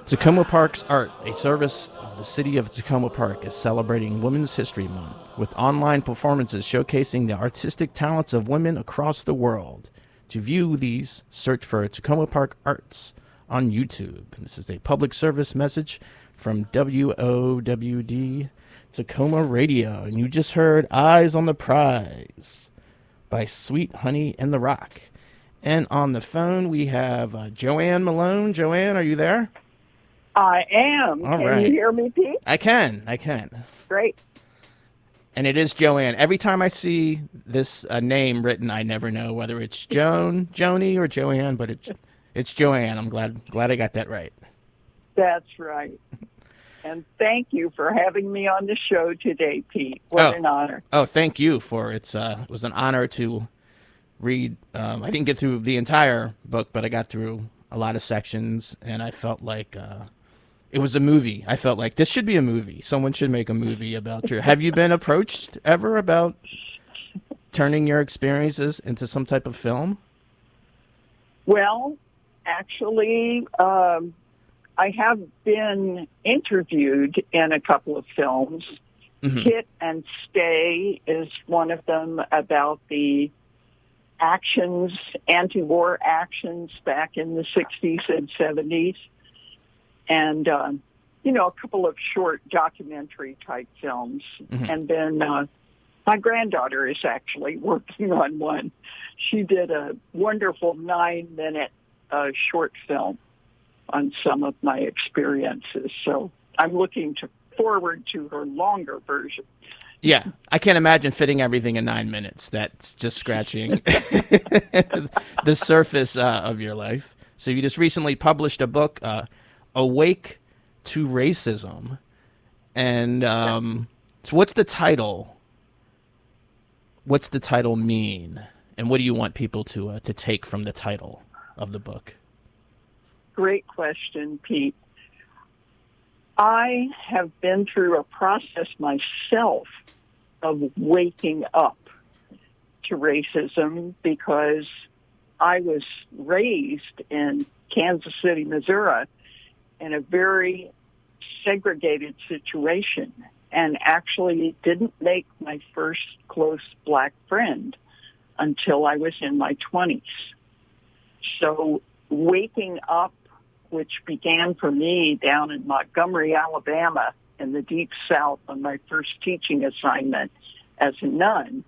Takoma Park's Art, a service of the city of Takoma Park, is celebrating Women's History Month with online performances showcasing the artistic talents of women across the world. To view these, search for Takoma Park Arts on YouTube. This is a public service message from WOWD Takoma Radio, and you just heard Eyes on the Prize by Sweet Honey and the Rock. And on the phone, we have Joann Malone. Joann, are you there? I am. All Can you right. hear me, Pete? I can. Great. And it is Joann. Every time I see this name written, I never know whether it's Joni, or Joann, but it's Joann. I'm glad I got that right. That's right. And thank you for having me on the show today, Pete. What an honor. Oh, thank you for it was an honor to read. I didn't get through the entire book, but I got through a lot of sections, and I felt like it was a movie. I felt like this should be a movie. Someone should make a movie about your... Have you been approached ever about turning your experiences into some type of film? Well, actually, I have been interviewed in a couple of films. Mm-hmm. Hit and Stay is one of them, about the actions, anti-war actions back in the 60s and 70s. And, a couple of short documentary type films. Mm-hmm. And then my granddaughter is actually working on one. She did a wonderful 9-minute short film on some of my experiences. So I'm looking forward to her longer version. Yeah, I can't imagine fitting everything in 9 minutes. That's just scratching the surface of your life. So you just recently published a book, Awake to Racism. And so what's the title? What's the title mean? And what do you want people to take from the title of the book? Great question, Pete. I have been through a process myself of waking up to racism because I was raised in Kansas City, Missouri, in a very segregated situation, and actually didn't make my first close black friend until I was in my 20s. So waking up, which began for me down in Montgomery, Alabama, in the Deep South on my first teaching assignment as a nun,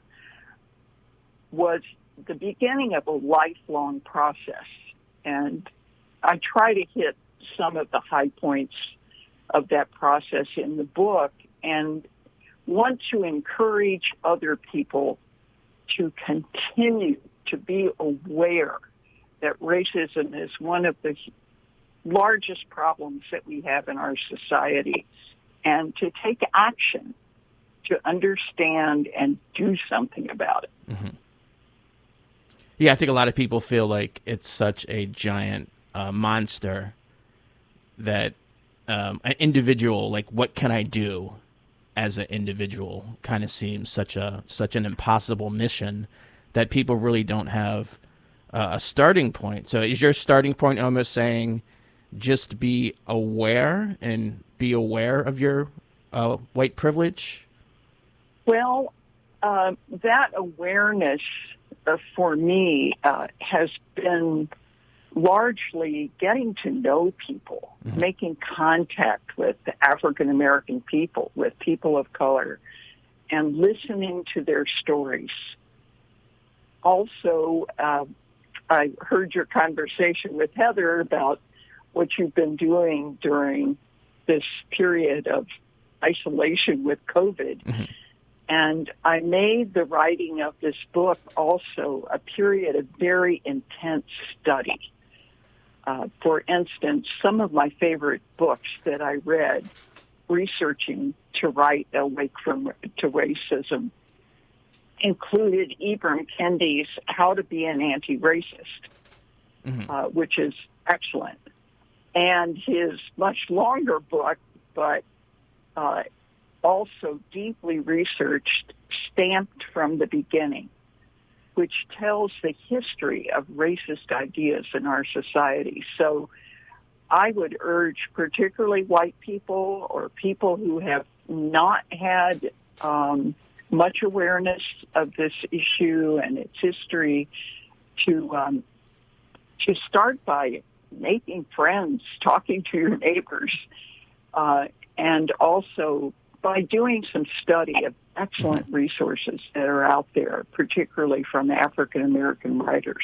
was the beginning of a lifelong process. And I try to hit some of the high points of that process in the book and want to encourage other people to continue to be aware that racism is one of the largest problems that we have in our society, and to take action to understand and do something about it. Mm-hmm. Yeah, I think a lot of people feel like it's such a giant monster that an individual, like, what can I do as an individual, kind of seems such an impossible mission that people really don't have a starting point. So is your starting point almost saying just be aware and be aware of your white privilege? Well, that awareness for me has been largely getting to know people, mm-hmm. making contact with African American people, with people of color, and listening to their stories. Also, I heard your conversation with Heather about what you've been doing during this period of isolation with COVID. Mm-hmm. And I made the writing of this book also a period of very intense study. For instance, some of my favorite books that I read researching to write Awake to Racism included Ibram Kendi's How to Be an Anti-Racist, mm-hmm. Which is excellent. And his much longer book, but also deeply researched, Stamped from the Beginning, which tells the history of racist ideas in our society. So I would urge particularly white people or people who have not had much awareness of this issue and its history to start by making friends, talking to your neighbors, and also by doing some study of excellent resources that are out there, particularly from African American writers.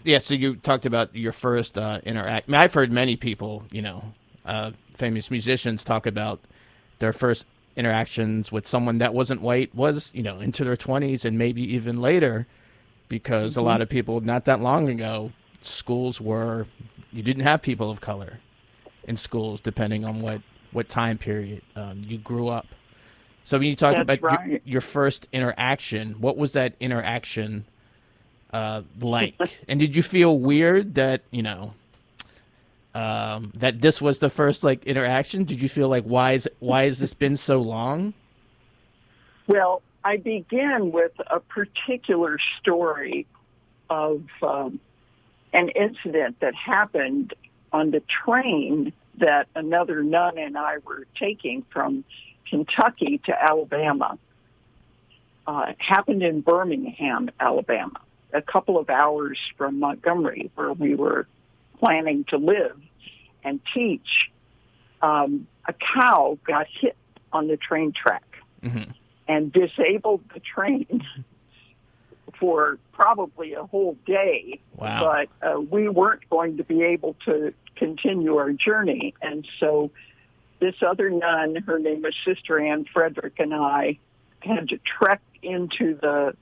Yeah, so you talked about your first interact. I mean, I've heard many people, famous musicians talk about their first interactions with someone that wasn't white was, into their 20s and maybe even later, because a lot of people not that long ago, you didn't have people of color in schools, depending on what time period you grew up. So when you talk about right. your first interaction, what was that interaction like? And did you feel weird that, that this was the first interaction? Did you feel like, why has this been so long? Well, I begin with a particular story of an incident that happened on the train that another nun and I were taking from Kentucky to Alabama. Happened in Birmingham, Alabama, a couple of hours from Montgomery, where we were planning to live and teach. A cow got hit on the train track and disabled the train for probably a whole day. Wow. But we weren't going to be able to continue our journey. And so this other nun, her name was Sister Ann Frederick, and I had to trek into the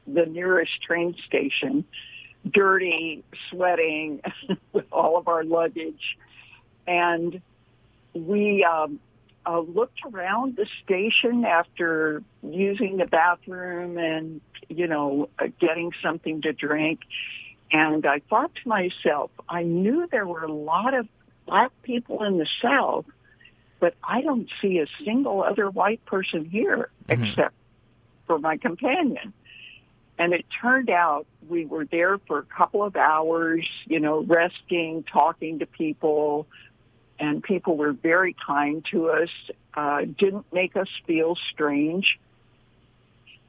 nearest train station, dirty, sweating, with all of our luggage. And we looked around the station after using the bathroom and, getting something to drink. And I thought to myself, I knew there were a lot of black people in the South, but I don't see a single other white person here except for my companion. And it turned out we were there for a couple of hours, resting, talking to people, and people were very kind to us, didn't make us feel strange.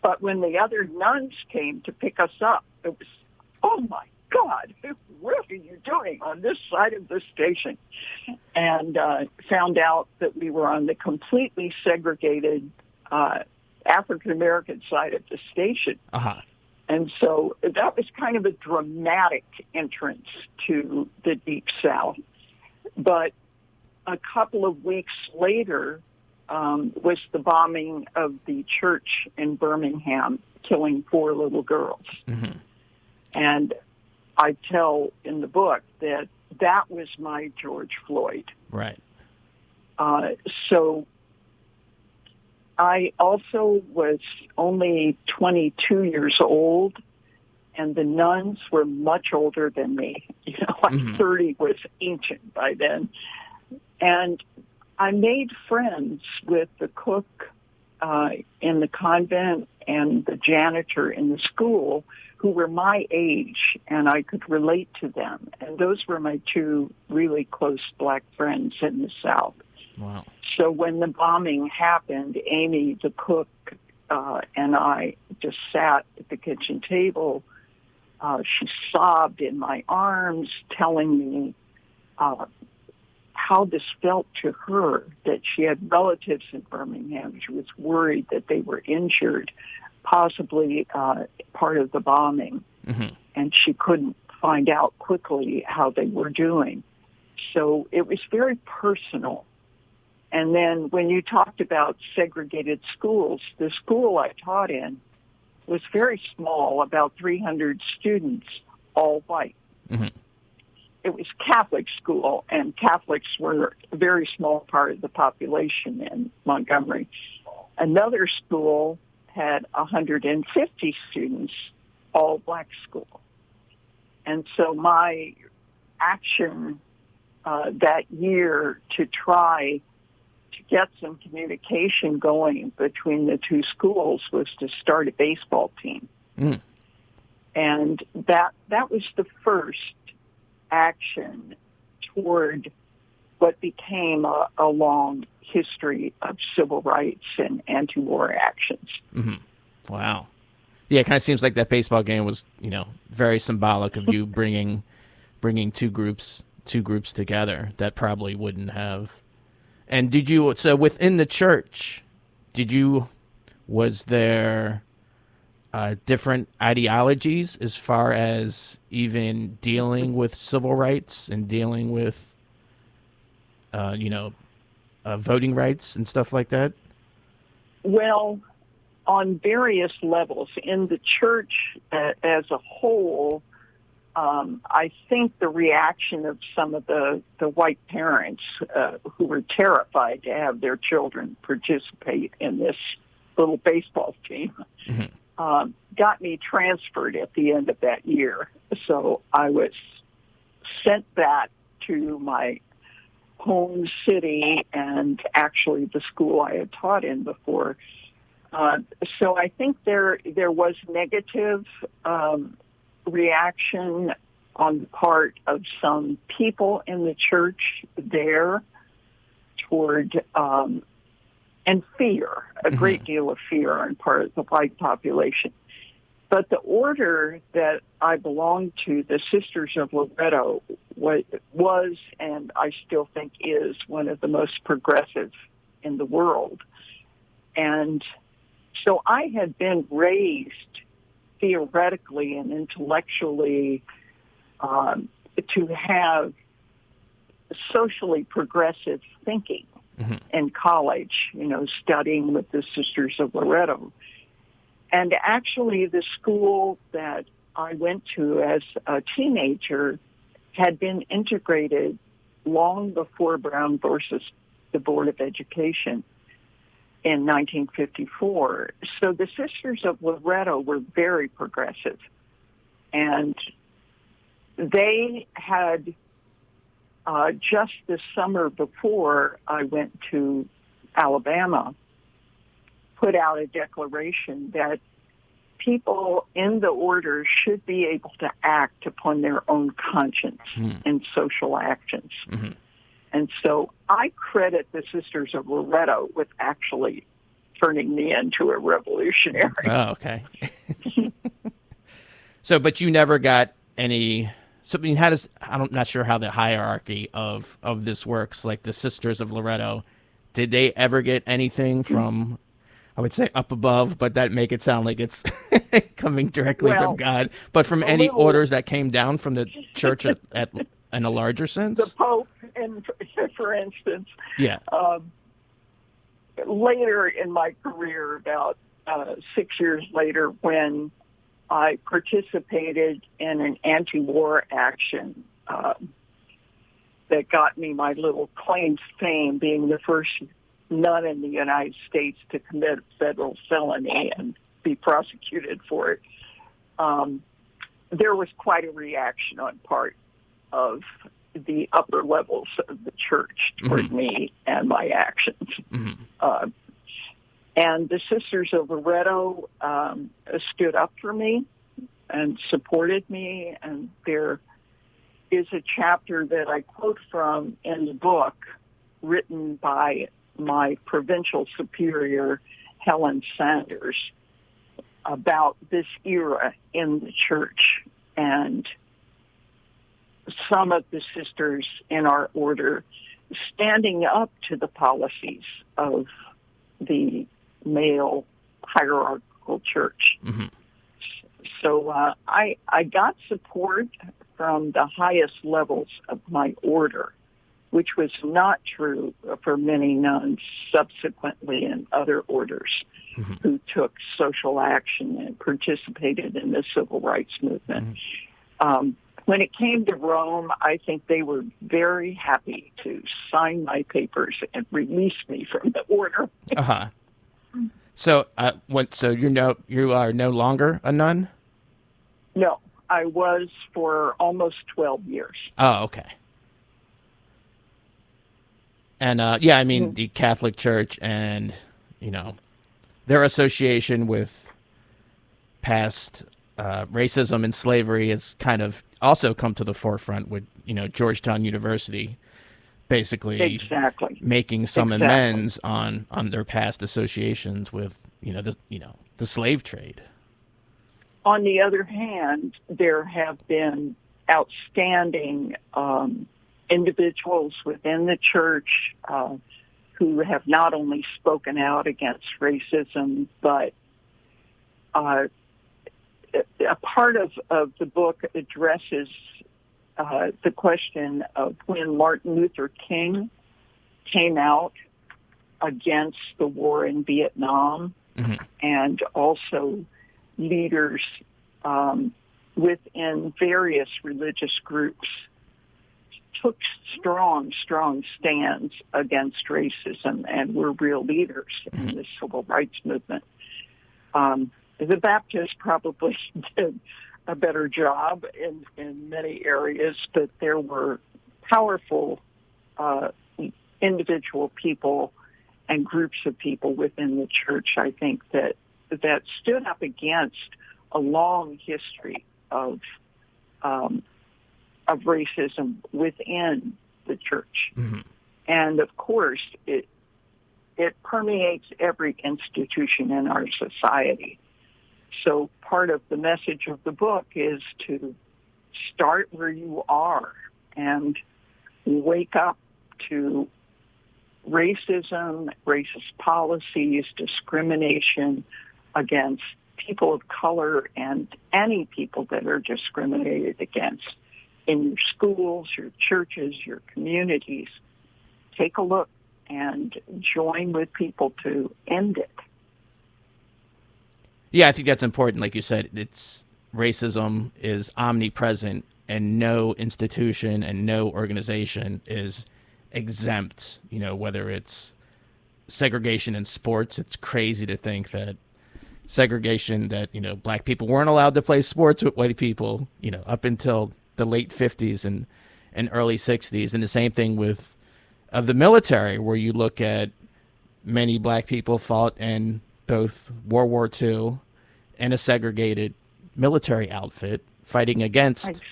But when the other nuns came to pick us up, it was, oh my God, what are you doing on this side of the station? And found out that we were on the completely segregated African-American side of the station. And so that was kind of a dramatic entrance to the Deep South. But a couple of weeks later was the bombing of the church in Birmingham, killing 4 little girls. And I tell in the book that was my George Floyd. Right. So I also was only 22 years old, and the nuns were much older than me. 30 was ancient by then. And I made friends with the cook in the convent and the janitor in the school who were my age, and I could relate to them. And those were my 2 really close black friends in the South. Wow. So when the bombing happened, Amy, the cook, and I just sat at the kitchen table. She sobbed in my arms, telling me how this felt to her, that she had relatives in Birmingham. She was worried that they were injured, possibly part of the bombing, and she couldn't find out quickly how they were doing. So it was very personal. And then when you talked about segregated schools, the school I taught in was very small, about 300 students, all white. It was Catholic school, and Catholics were a very small part of the population in Montgomery. Another school had 150 students, all black school. And so my action that year to try to get some communication going between the 2 schools was to start a baseball team. And that was the first action toward what became a long history of civil rights and anti-war actions. Mm-hmm. Wow. Yeah, it kind of seems like that baseball game was, very symbolic of you bringing two groups together that probably wouldn't have. And so within the church, was there different ideologies as far as even dealing with civil rights and dealing with, voting rights and stuff like that? Well, on various levels in the church as a whole, I think the reaction of some of the white parents who were terrified to have their children participate in this little baseball team got me transferred at the end of that year. So I was sent back to my home city and actually the school I had taught in before. So I think there was negative reaction on the part of some people in the church there toward and fear, a great deal of fear on part of the white population. But the order that I belonged to, the Sisters of Loretto, was and I still think is one of the most progressive in the world. And so I had been raised theoretically and intellectually to have socially progressive thinking in college, studying with the Sisters of Loretto. And actually the school that I went to as a teenager had been integrated long before Brown versus the Board of Education in 1954. So the Sisters of Loretto were very progressive. And they had, just the summer before I went to Alabama, put out a declaration that people in the order should be able to act upon their own conscience in social actions. And so I credit the Sisters of Loretto with actually turning me into a revolutionary. Oh, okay. So, but you never got any. So, I mean, I'm not sure how the hierarchy of this works. Like the Sisters of Loretto, did they ever get anything from, I would say up above, but that make it sound like it's coming directly from God, but from any orders that came down from the church in a larger sense? The Pope, for instance. Yeah. Later in my career, about 6 years later, when I participated in an anti-war action that got me my little claim to fame, being the first nun in the United States to commit a federal felony and be prosecuted for it. There was quite a reaction on part of the upper levels of the church toward me and my actions. And the Sisters of Loretto stood up for me and supported me. And there is a chapter that I quote from in the book written by my provincial superior, Helen Sanders, about this era in the church and some of the sisters in our order standing up to the policies of the male hierarchical church. So I got support from the highest levels of my order, which was not true for many nuns subsequently in other orders who took social action and participated in the civil rights movement. When it came to Rome, I think they were very happy to sign my papers and release me from the order. So, you are no longer a nun? No, I was for almost 12 years. Oh, okay. And the Catholic Church and their association with past racism and slavery has kind of also come to the forefront with, Georgetown University basically Exactly. making some Exactly. amends on their past associations with, the slave trade. On the other hand, there have been outstanding individuals within the church who have not only spoken out against racism, but a part of the book addresses the question of when Martin Luther King came out against the war in Vietnam, Mm-hmm. and also leaders within various religious groups took strong stands against racism and were real leaders in the civil rights movement. The Baptists probably did a better job in many areas, but there were powerful individual people and groups of people within the church, I think, that stood up against a long history of racism within the church. Mm-hmm. And of course, it permeates every institution in our society. So part of the message of the book is to start where you are and wake up to racism, racist policies, discrimination against people of color and any people that are discriminated against in your schools, your churches, your communities. Take a look and join with people to end it. Yeah, I think that's important. Like you said, racism is omnipresent, and no institution and no organization is exempt. Whether it's segregation in sports, it's crazy to think that segregation that black people weren't allowed to play sports with white people, up until the late 50s and early 60s, and the same thing with the military, where you look at many black people fought in both World War II and a segregated military outfit, fighting against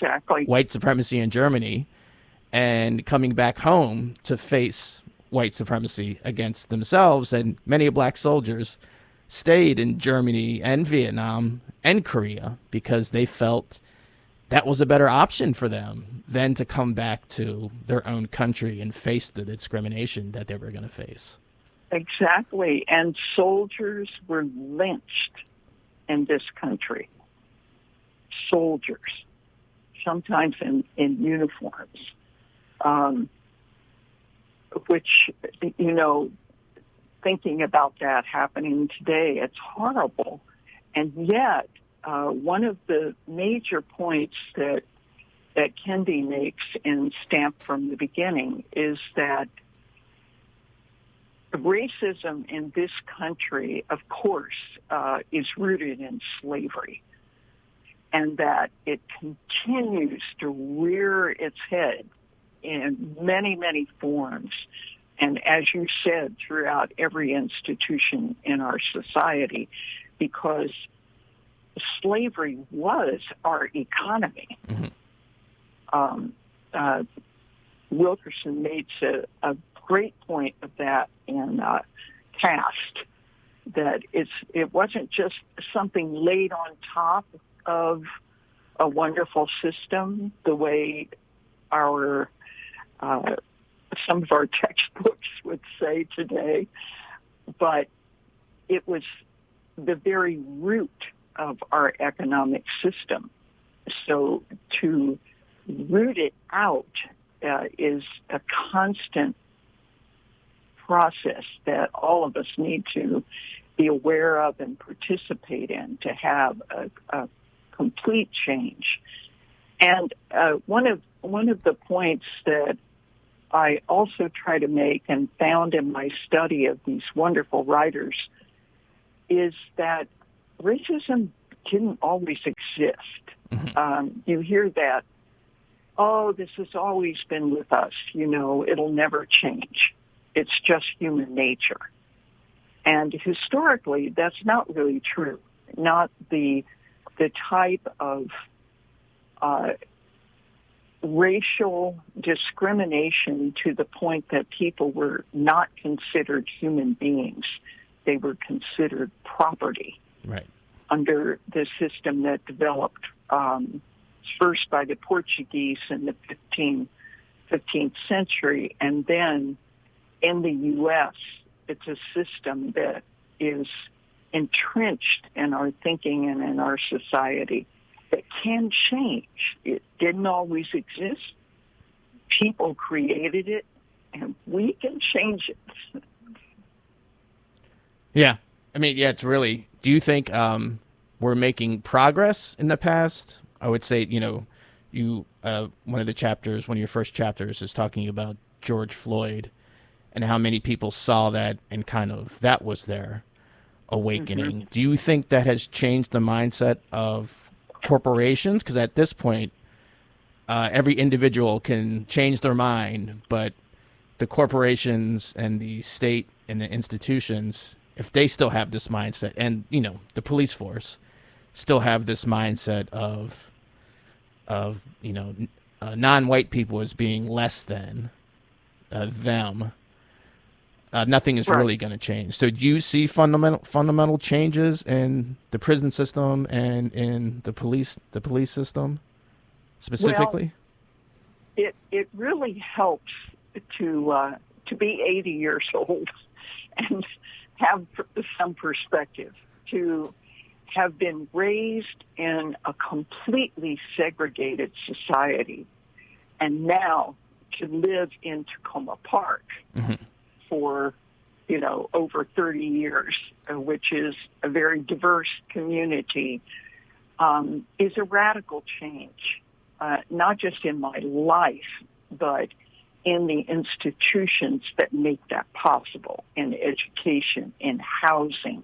white supremacy in Germany, and coming back home to face white supremacy against themselves. And many black soldiers stayed in Germany and Vietnam and Korea because they felt that was a better option for them than to come back to their own country and face the discrimination that they were going to face. Exactly. And soldiers were lynched in this country. Soldiers, sometimes in uniforms, which, thinking about that happening today, it's horrible. And yet, one of the major points that Kendi makes in Stamped from the Beginning is that racism in this country, of course, is rooted in slavery, and that it continues to rear its head in many, many forms. And as you said, throughout every institution in our society, because slavery was our economy. Mm-hmm. Wilkerson makes a great point of that in Caste, that it wasn't just something laid on top of a wonderful system the way our some of our textbooks would say today, but it was the very root of our economic system. So to root it out is a constant process that all of us need to be aware of and participate in to have a complete change. And one of the points that I also try to make and found in my study of these wonderful writers is that racism didn't always exist. Mm-hmm. You hear that, oh, this has always been with us, it'll never change. It's just human nature. And historically, that's not really true. Not the the type of racial discrimination to the point that people were not considered human beings. They were considered property. Right. Under the system that developed first by the Portuguese in the 15th century, and then in the U.S., it's a system that is entrenched in our thinking and in our society that can change. It didn't always exist. People created it, and we can change it. Yeah. I mean, yeah, it's really, do you think we're making progress in the past? I would say, one of your first chapters is talking about George Floyd and how many people saw that and kind of, that was their awakening. Mm-hmm. Do you think that has changed the mindset of corporations? Because at this point, every individual can change their mind, but the corporations and the state and the institutions, if they still have this mindset, and the police force still have this mindset of non-white people as being less than them, nothing is really going to change. So do you see fundamental changes in the prison system and in the police system specifically? Well, it really helps to be 80 years old and have some perspective, to have been raised in a completely segregated society, and now to live in Takoma Park for, over 30 years, which is a very diverse community, is a radical change, not just in my life, but in the institutions that make that possible, in education, in housing.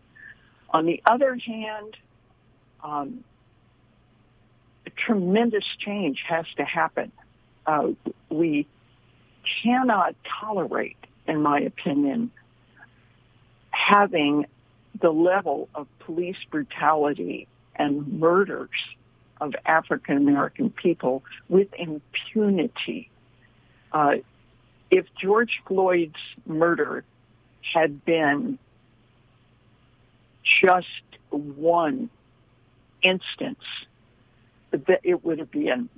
On the other hand, a tremendous change has to happen. We cannot tolerate, in my opinion, having the level of police brutality and murders of African American people with impunity. If George Floyd's murder had been just one instance, that it would have been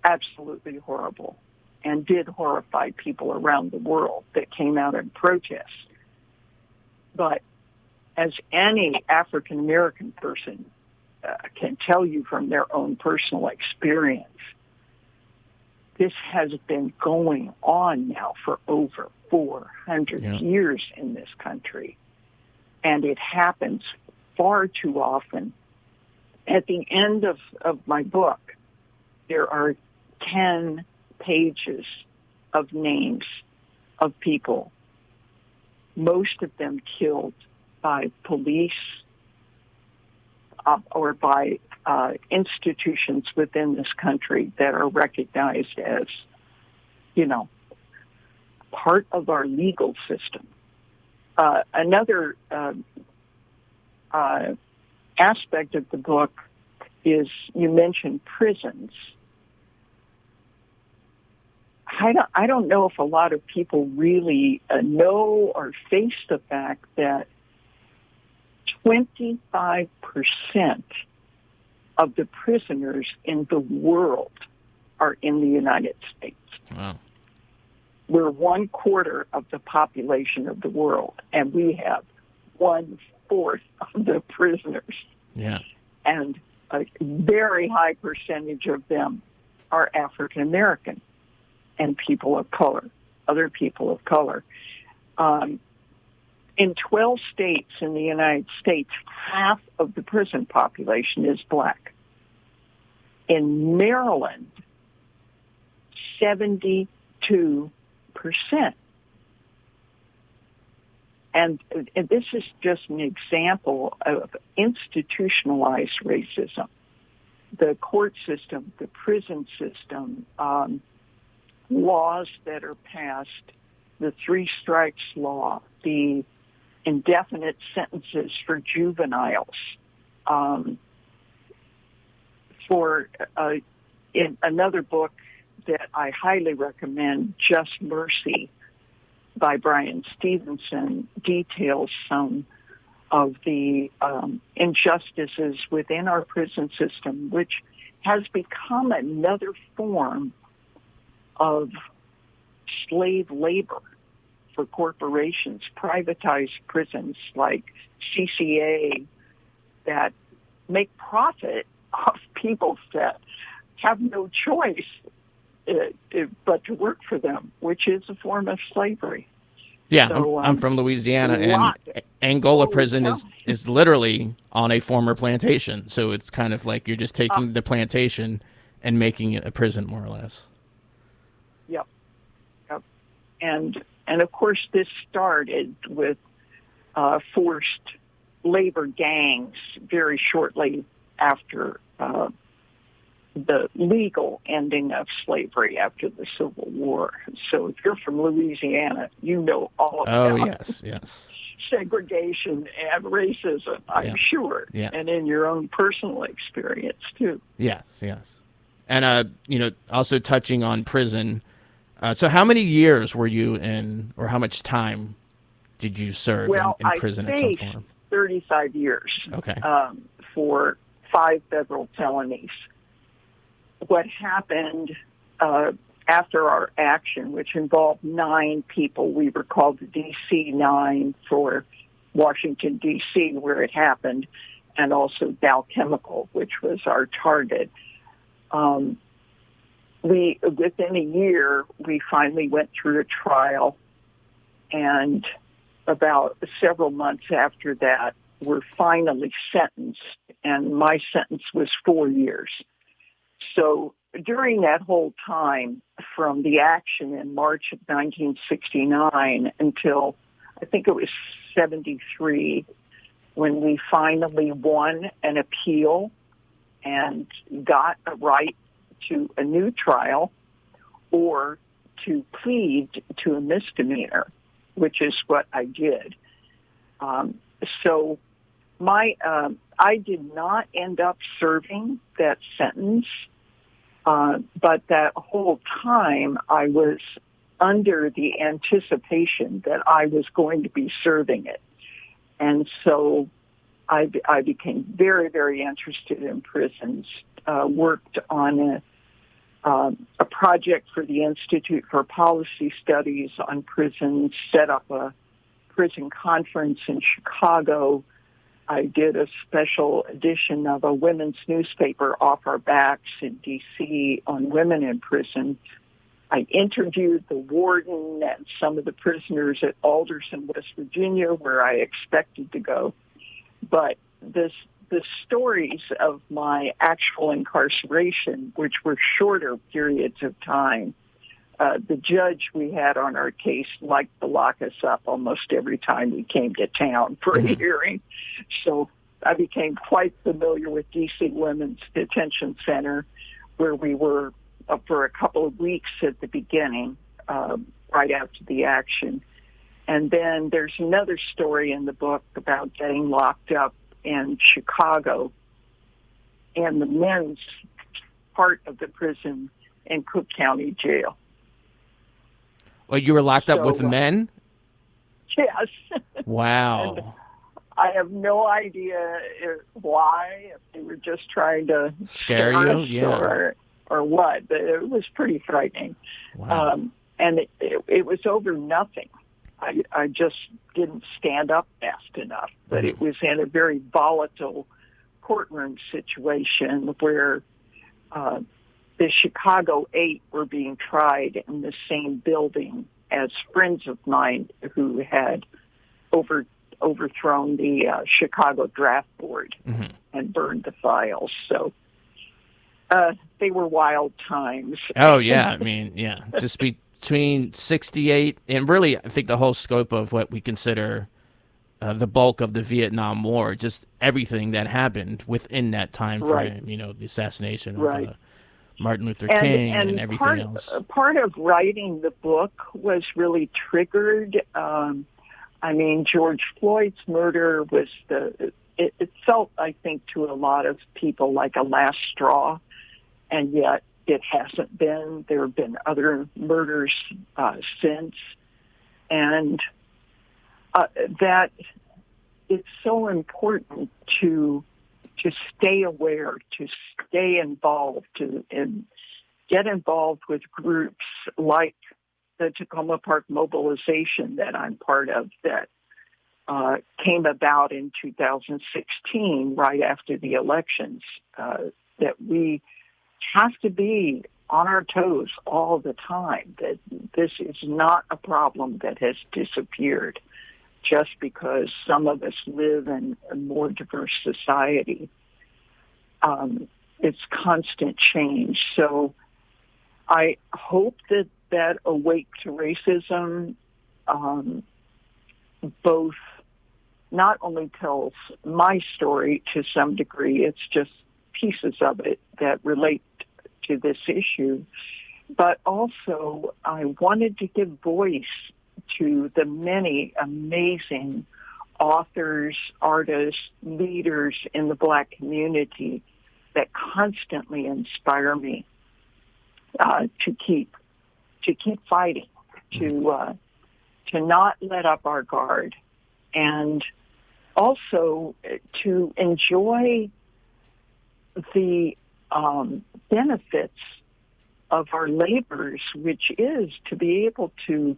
absolutely horrible and did horrify people around the world that came out in protest. But as any African American person can tell you from their own personal experience, this has been going on now for over 400 years in this country. And it happens far too often. At the end of my book, there are 10 pages of names of people, most of them killed by police or by institutions within this country that are recognized as, part of our legal system. Another aspect of the book is, you mentioned prisons. I don't know if a lot of people really know or face the fact that 25% of the prisoners in the world are in the United States. Wow. We're 1/4 of the population of the world, and we have 1/4 of the prisoners. Yeah. And a very high percentage of them are African American and people of color, other people of color. In 12 states in the United States, half of the prison population is black. In Maryland, 72%. And this is just an example of institutionalized racism. The court system, the prison system, laws that are passed, the 3 strikes law, the indefinite sentences for juveniles, for in another book that I highly recommend, Just Mercy by Brian Stevenson, details some of the injustices within our prison system, which has become another form of slave labor for corporations, privatized prisons like CCA that make profit off people that have no choice but to work for them, which is a form of slavery. Yeah, So, I'm from Louisiana, and Angola prison is literally on a former plantation. So it's kind of like you're just taking the plantation and making it a prison, more or less. Yep. And of course, this started with forced labor gangs very shortly after the legal ending of slavery after the Civil War. So if you're from Louisiana, you know all about yes. segregation and racism, I'm sure, and in your own personal experience, too. Yes. And, also touching on prison, so how many years were you in, or how much time did you serve in prison in some form? 35 years okay. For 5 federal felonies. What happened after our action, which involved 9 people, we were called the D.C. 9 for Washington, D.C., where it happened, and also Dow Chemical, which was our target. Within a year, we finally went through a trial, and about several months after that, were finally sentenced, and my sentence was 4 years. So during that whole time, from the action in March of 1969 until I think it was 73, when we finally won an appeal and got a right to a new trial or to plead to a misdemeanor, which is what I did. So I did not end up serving that sentence, but that whole time I was under the anticipation that I was going to be serving it. And so I became very, very interested in prisons, worked on a project for the Institute for Policy Studies on prisons, set up a prison conference in Chicago. I did a special edition of a women's newspaper, Off Our Backs, in D.C. on women in prison. I interviewed the warden and some of the prisoners at Alderson, West Virginia, where I expected to go. But the stories of my actual incarceration, which were shorter periods of time, the judge we had on our case liked to lock us up almost every time we came to town for a hearing. So I became quite familiar with D.C. Women's Detention Center, where we were for a couple of weeks at the beginning, right after the action. And then there's another story in the book about getting locked up in Chicago and the men's part of the prison in Cook County Jail. Well, you were locked up with men? Yes. Wow. And I have no idea why, if they were just trying to scare you, or what. But it was pretty frightening. Wow. And it was over nothing. I just didn't stand up fast enough. But it was in a very volatile courtroom situation where the Chicago 8 were being tried in the same building as friends of mine who had overthrown the Chicago Draft Board and burned the files. So they were wild times. Oh, yeah. I mean, yeah. Just between 68 and really, I think the whole scope of what we consider the bulk of the Vietnam War, just everything that happened within that time frame, the assassination of Martin Luther King and everything else. Part of writing the book was really triggered. George Floyd's murder was the it felt, I think, to a lot of people like a last straw, and yet it hasn't been. There have been other murders since, and that it's so important to stay aware, to stay involved, and get involved with groups like the Takoma Park mobilization that I'm part of, that came about in 2016, right after the elections, that we have to be on our toes all the time, that this is not a problem that has disappeared just because some of us live in a more diverse society. It's constant change. So I hope that Awake to Racism both not only tells my story to some degree, it's just pieces of it that relate to this issue, but also I wanted to give voice to the many amazing authors, artists, leaders in the Black community that constantly inspire me to keep fighting, to not let up our guard, and also to enjoy the benefits of our labors, which is to be able to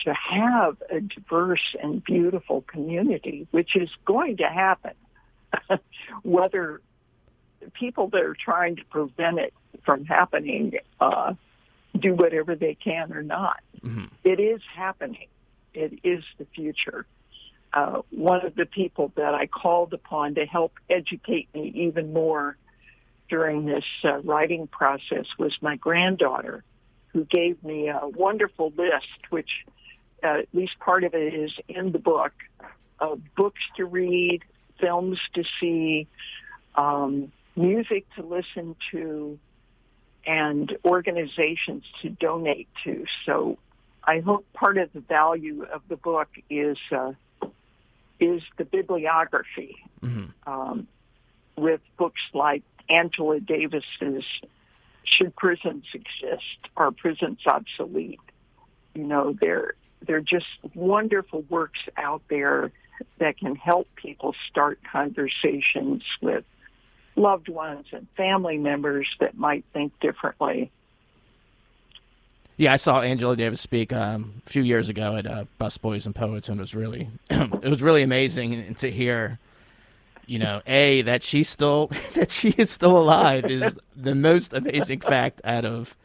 have a diverse and beautiful community, which is going to happen, whether people that are trying to prevent it from happening do whatever they can or not. Mm-hmm. It is happening. It is the future. One of the people that I called upon to help educate me even more during this writing process was my granddaughter, who gave me a wonderful list, which at least part of it is in the book, of books to read, films to see, music to listen to, and organizations to donate to. So I hope part of the value of the book is the bibliography, mm-hmm. With books like Angela Davis's "Should Prisons Exist? Are Prisons Obsolete?" You know, they're just wonderful works out there that can help people start conversations with loved ones and family members that might think differently. Yeah, I saw Angela Davis speak a few years ago at Busboys and Poets, and it was really it was really amazing to hear. You know, that she is still alive is the most amazing fact out of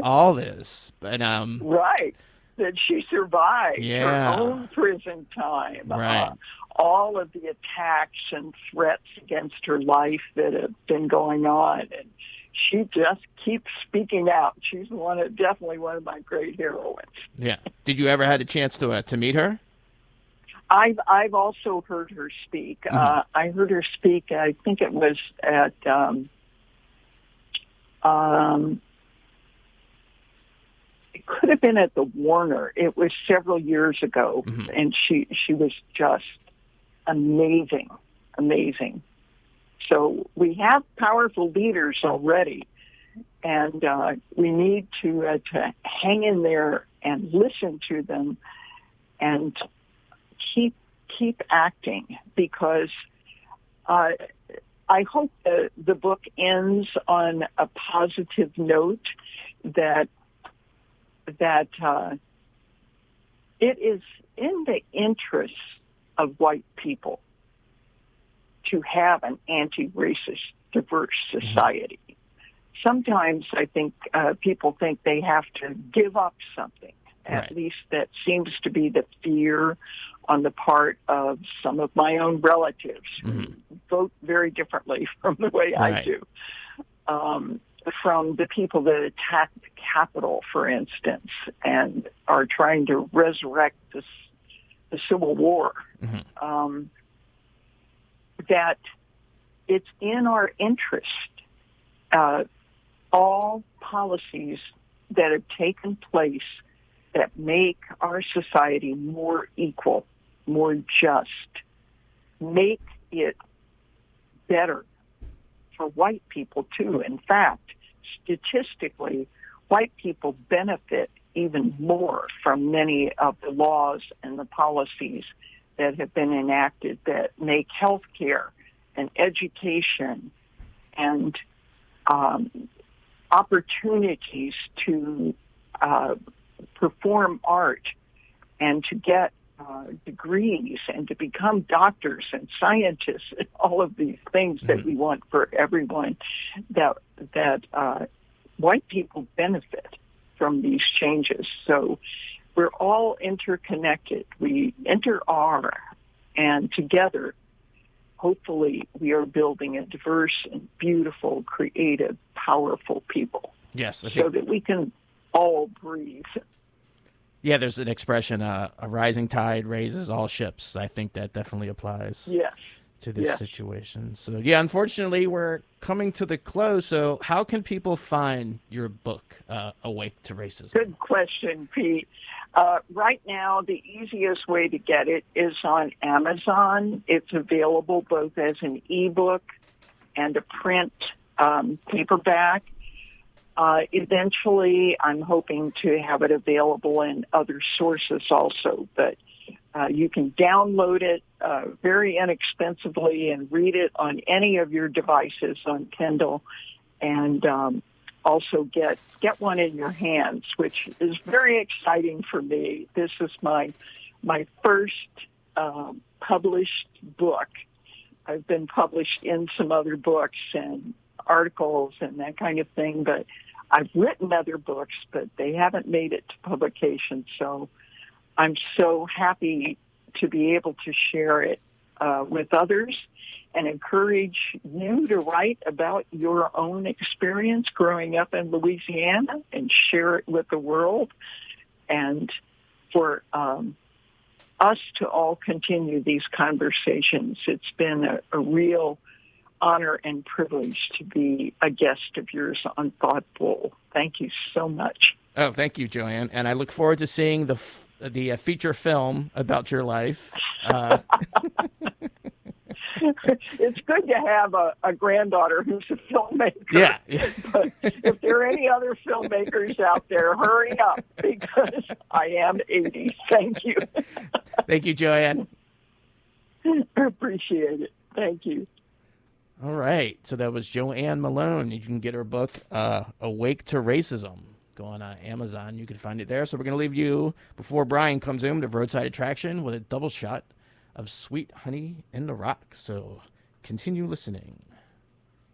all this. But right, that she survived her own prison time. Right. All of the attacks and threats against her life that have been going on, and she just keeps speaking out. She's definitely one of my great heroines. Yeah. Did you ever had a chance to meet her? I've also heard her speak. Mm-hmm. I heard her speak. I think it was at it could have been at the Warner. It was several years ago, mm-hmm. and she was just amazing. So we have powerful leaders already, and we need to hang in there and listen to them and keep acting, because I hope the book ends on a positive note, that it is in the interests of white people to have an anti-racist, diverse society. Mm-hmm. Sometimes I think people think they have to give up something. At right. least that seems to be the fear on the part of some of my own relatives, mm-hmm. who vote very differently from the way right. I do. From the people that attacked the Capitol, for instance, and are trying to resurrect the Civil War, mm-hmm. That it's in our interest, all policies that have taken place that make our society more equal, more just, make it better for white people too. In fact, statistically, white people benefit even more from many of the laws and the policies that have been enacted that make health care and education and opportunities to perform art and to get degrees and to become doctors and scientists and all of these things that we want for everyone, that white people benefit from these changes. So we're all interconnected. We are, and together, hopefully, we are building a diverse and beautiful, creative, powerful people. Yes, I think so that we can all breathe. Yeah, there's an expression, a rising tide raises all ships. I think that definitely applies to this situation. So, yeah, unfortunately, we're coming to the close. So how can people find your book, Awake to Racism? Good question, Pete. Right now, the easiest way to get it is on Amazon. It's available both as an ebook and a print paperback. Eventually, I'm hoping to have it available in other sources also, but you can download it very inexpensively and read it on any of your devices on Kindle, and also get one in your hands, which is very exciting for me. This is my first published book. I've been published in some other books and articles and that kind of thing, but I've written other books, but they haven't made it to publication. So I'm so happy to be able to share it with others and encourage you to write about your own experience growing up in Louisiana and share it with the world, and for us to all continue these conversations. It's been a real honor and privilege to be a guest of yours on Thoughtful. Thank you so much. Oh, thank you, Joann. And I look forward to seeing the feature film about your life. It's good to have a granddaughter who's a filmmaker. Yeah. But if there are any other filmmakers out there, hurry up, because I am 80. Thank you. Thank you, Joann. I appreciate it. Thank you. All right. So that was Joann Malone. You can get her book, Awake to Racism. Go on Amazon. You can find it there. So we're going to leave you, before Brian comes in, with Roadside Attraction with a double shot of Sweet Honey in the Rock. So continue listening.